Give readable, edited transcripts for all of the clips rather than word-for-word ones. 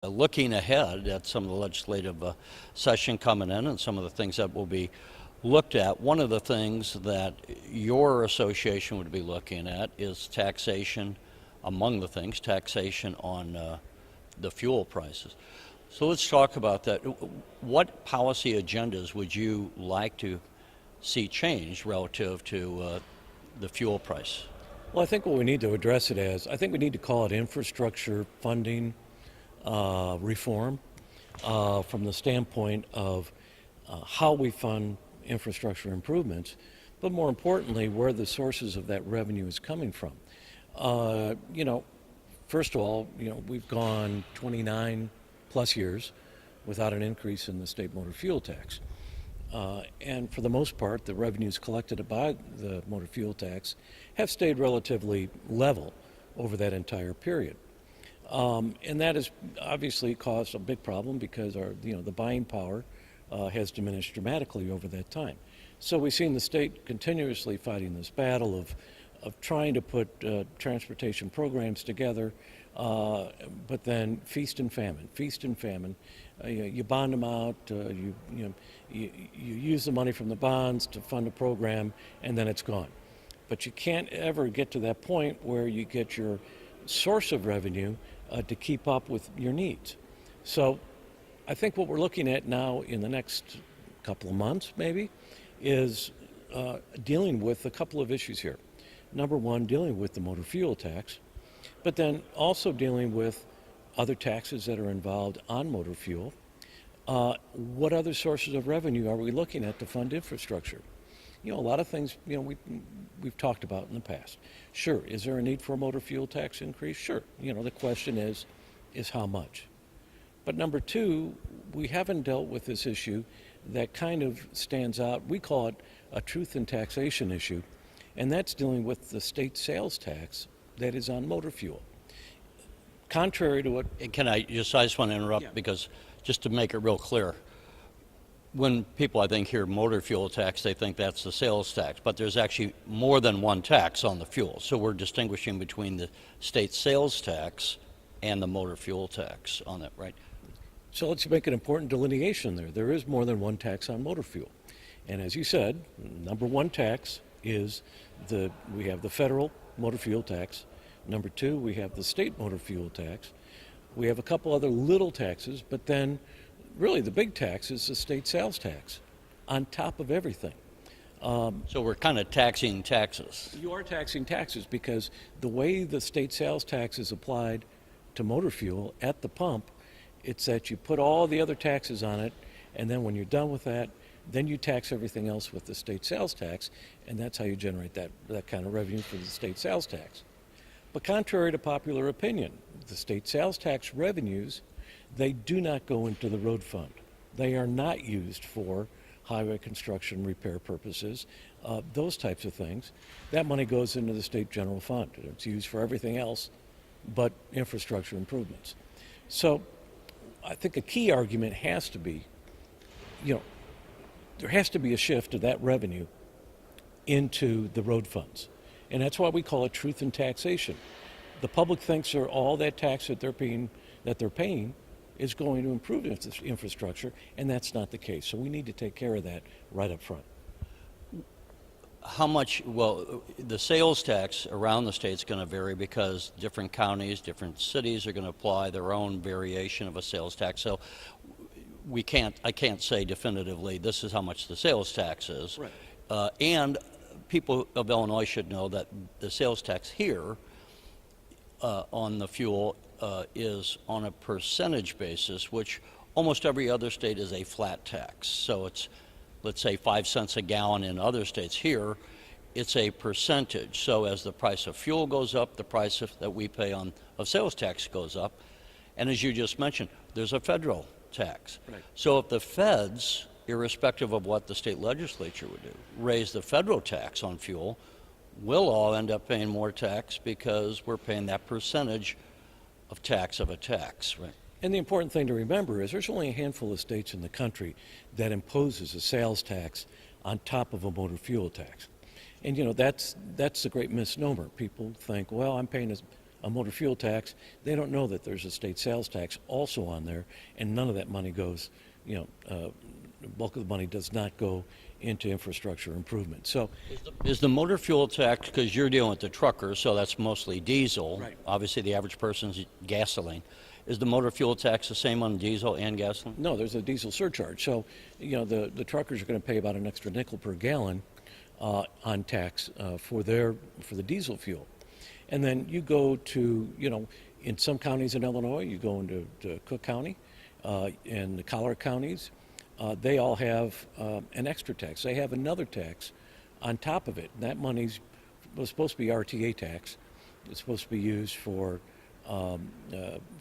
Looking ahead at some of the legislative session coming in and some of the things that will be looked at, one of the things that your association would be looking at is taxation, among the things, taxation on the fuel prices. So let's talk about that. What policy agendas would you like to see changed relative to the fuel price? Well, I think what we need to address it as, I think we need to call it infrastructure funding reform from the standpoint of how we fund infrastructure improvements, but more importantly, where the sources of that revenue is coming from. You know, first of all, we've gone 29 plus years without an increase in the state motor fuel tax. And for the most part, the revenues collected by the motor fuel tax have stayed relatively level over that entire period. And that has obviously caused a big problem because the buying power has diminished dramatically over that time. So we've seen the state continuously fighting this battle of trying to put transportation programs together, but then feast and famine. You bond them out, you use the money from the bonds to fund a program, and then it's gone. But you can't ever get to that point where you get your source of revenue to keep up with your needs. So I think what we're looking at now in the next couple of months maybe is dealing with a couple of issues here. Number one, dealing with the motor fuel tax, but then also dealing with other taxes that are involved on motor fuel. What other sources of revenue are we looking at to fund infrastructure? A lot of things, we've talked about in the past. Sure, is there a need for a motor fuel tax increase? Sure. The question is how much? But number two, we haven't dealt with this issue that kind of stands out. We call it a truth in taxation issue, and that's dealing with the state sales tax that is on motor fuel. Contrary to what... I just want to interrupt because just to make it real clear, when people, I think, hear motor fuel tax, they think that's the sales tax, but there's actually more than one tax on the fuel. So we're distinguishing between the state sales tax and the motor fuel tax on that, right? So let's make an important delineation there. There is more than one tax on motor fuel. And as you said, number one tax is we have the federal motor fuel tax. Number two, we have the state motor fuel tax. We have a couple other little taxes, but then really the big tax is the state sales tax on top of everything. So we're kind of taxing taxes. You are taxing taxes because the way the state sales tax is applied to motor fuel at the pump, it's that you put all the other taxes on it, and then when you're done with that, then you tax everything else with the state sales tax, and that's how you generate that kind of revenue for the state sales tax. But contrary to popular opinion, the state sales tax revenues, they do not go into the road fund. They are not used for highway construction repair purposes, those types of things. That money goes into the state general fund. It's used for everything else but infrastructure improvements. So I think a key argument has to be, there has to be a shift of that revenue into the road funds. And that's why we call it truth in taxation. The public thinks all that tax that they're paying is going to improve infrastructure, and that's not the case. So we need to take care of that right up front. How much, well, the sales tax around the state is going to vary because different counties, different cities are going to apply their own variation of a sales tax. So I can't say definitively this is how much the sales tax is. Right. And people of Illinois should know that the sales tax here on the fuel is on a percentage basis, which almost every other state is a flat tax. So it's, let's say, 5 cents a gallon in other states. Here, it's a percentage. So as the price of fuel goes up, the price that we pay of sales tax goes up. And as you just mentioned, there's a federal tax. Right. So if the feds, irrespective of what the state legislature would do, raise the federal tax on fuel, we'll all end up paying more tax because we're paying that percentage of a tax, right? And the important thing to remember is there's only a handful of states in the country that imposes a sales tax on top of a motor fuel tax. And that's the great misnomer. People think, well, I'm paying a motor fuel tax, they don't know that there's a state sales tax also on there, and none of that money goes, the bulk of the money does not go into infrastructure improvement. So Is the motor fuel tax, because you're dealing with the truckers, so that's mostly diesel. Right. Obviously, the average person's gasoline. Is the motor fuel tax the same on diesel and gasoline? no, there's a diesel surcharge. So, the truckers are going to pay about an extra nickel per gallon on tax for the diesel fuel. And then you go to, in some counties in Illinois, you go into Cook County, and the Collier counties, they all have an extra tax. They have another tax on top of it. And that was supposed to be RTA tax. It's supposed to be used for the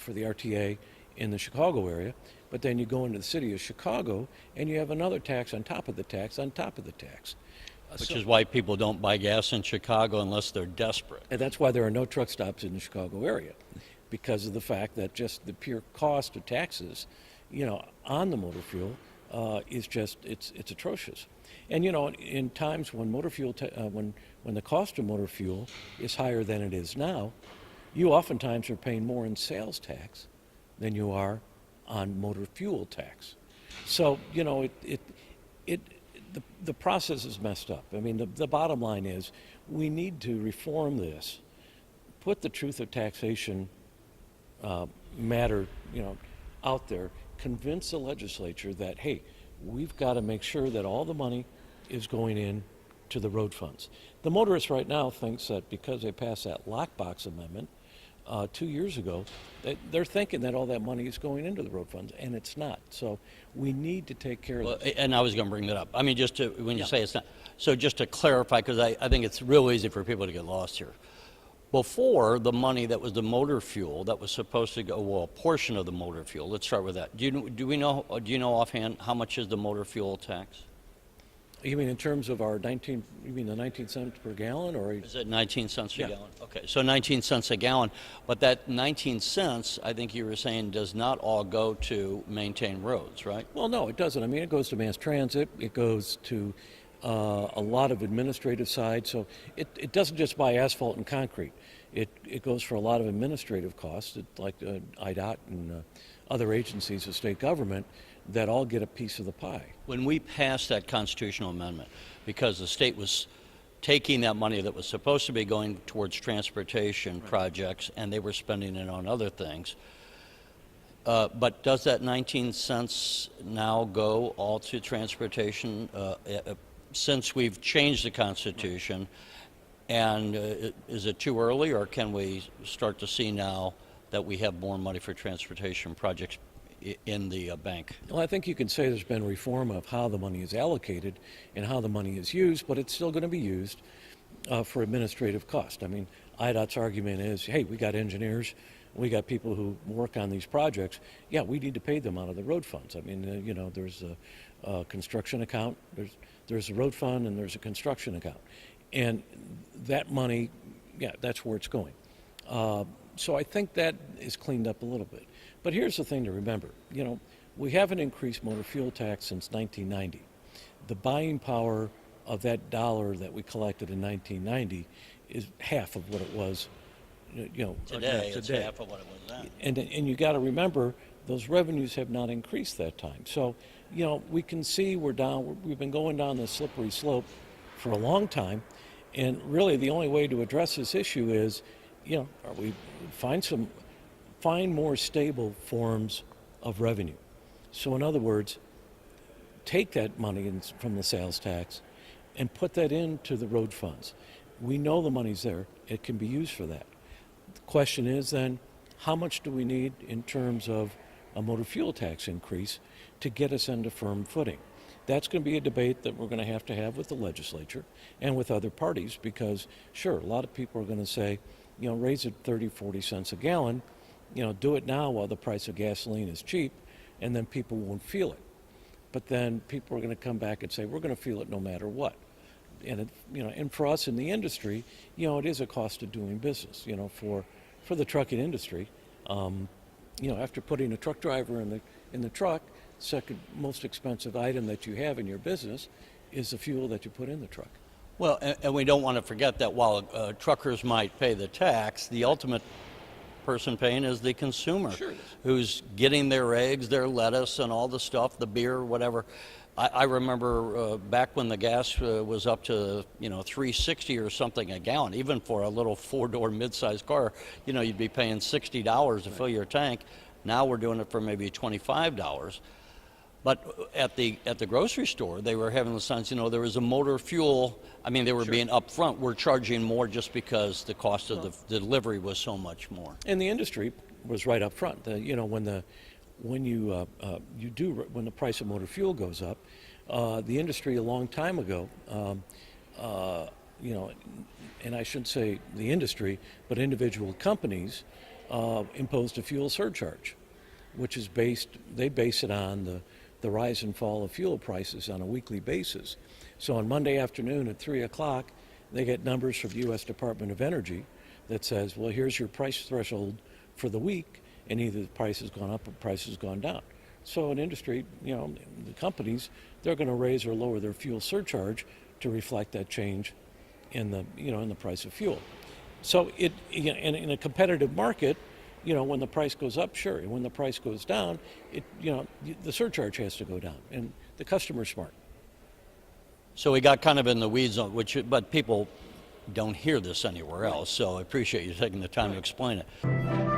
RTA in the Chicago area. But then you go into the city of Chicago, and you have another tax on top of the tax on top of the tax. Which is why people don't buy gas in Chicago unless they're desperate. And that's why there are no truck stops in the Chicago area, because of the fact that just the pure cost of taxes, on the motor fuel is just it's atrocious. And in times when motor fuel when the cost of motor fuel is higher than it is now, you oftentimes are paying more in sales tax than you are on motor fuel tax. So the process is messed up. I mean, the bottom line is we need to reform this, put the truth of taxation matter, out there, convince the legislature that, hey, we've got to make sure that all the money is going in to the road funds. The motorist right now thinks that because they passed that lockbox amendment 2 years ago, that they're thinking that all that money is going into the road funds, and it's not. So we need to take care of this. And I was going to bring that up. I mean, when you Yeah. say it's not, so just to clarify, because I think it's real easy for people to get lost here. Before, the money that was the motor fuel that was supposed to go, well, a portion of the motor fuel. Let's start with that. Do you know offhand how much is the motor fuel tax? You mean in terms of you mean the 19 cents per gallon, or? Is it 19 cents a Yeah. gallon? Okay, so 19 cents a gallon. But that 19 cents, I think you were saying, does not all go to maintain roads, right? Well, no, it doesn't. I mean, it goes to mass transit. It goes to a lot of administrative side. So it doesn't just buy asphalt and concrete. It goes for a lot of administrative costs, like IDOT and other agencies of state government that all get a piece of the pie. When we passed that constitutional amendment, because the state was taking that money that was supposed to be going towards transportation projects, and they were spending it on other things. But does that 19 cents now go all to transportation since we've changed the Constitution? And is it too early, or can we start to see now that we have more money for transportation projects in the bank? Well, I think you can say there's been reform of how the money is allocated and how the money is used, but it's still going to be used for administrative cost. I mean, IDOT's argument is, hey, we got engineers, we got people who work on these projects. Yeah, we need to pay them out of the road funds. I mean, there's a construction account, there's a road fund, and there's a construction account. And that money, yeah, that's where it's going. So I think that is cleaned up a little bit. But here's the thing to remember. We haven't increased motor fuel tax since 1990. The buying power of that dollar that we collected in 1990 is half of what it was, Today, it's half of what it was then. And you got to remember, those revenues have not increased that time. So, we can see we've been going down this slippery slope for a long time. And really the only way to address this issue is, we find more stable forms of revenue. So in other words, take that money from the sales tax and put that into the road funds. We know the money's there. It can be used for that. The question is then, how much do we need in terms of a motor fuel tax increase to get us into firm footing? That's going to be a debate that we're going to have with the legislature and with other parties, because sure, a lot of people are going to say, raise it 30, 40 cents a gallon, do it now while the price of gasoline is cheap, and then people won't feel it. But then people are going to come back and say, we're going to feel it no matter what. And and for us in the industry, it is a cost of doing business. For the trucking industry, after putting a truck driver in the truck, second most expensive item that you have in your business is the fuel that you put in the truck. Well, and we don't want to forget that while truckers might pay the tax, the ultimate person paying is the consumer, Sure it is. who's getting their eggs, their lettuce, and all the stuff, the beer, whatever. I remember back when the gas was up to, $3.60 or something a gallon, even for a little four-door mid-sized car, you'd be paying $60 to fill your tank. Now we're doing it for maybe $25. But at the grocery store, they were having the signs, there was a motor fuel. I mean, they were being upfront. We're charging more just because the cost of the delivery was so much more. And the industry was right up front. When the price of motor fuel goes up, the industry a long time ago, and I shouldn't say the industry, but individual companies imposed a fuel surcharge, which is they base it on the rise and fall of fuel prices on a weekly basis. So on Monday afternoon at 3 o'clock, they get numbers from the U.S. Department of Energy that says, well, here's your price threshold for the week, and either the price has gone up or the price has gone down. So an industry, the companies, they're going to raise or lower their fuel surcharge to reflect that change in the price of fuel. So in a competitive market, when the price goes up, sure. And when the price goes down, the surcharge has to go down, and the customer's smart. So we got kind of in the weeds on but people don't hear this anywhere else. So I appreciate you taking the time to explain it.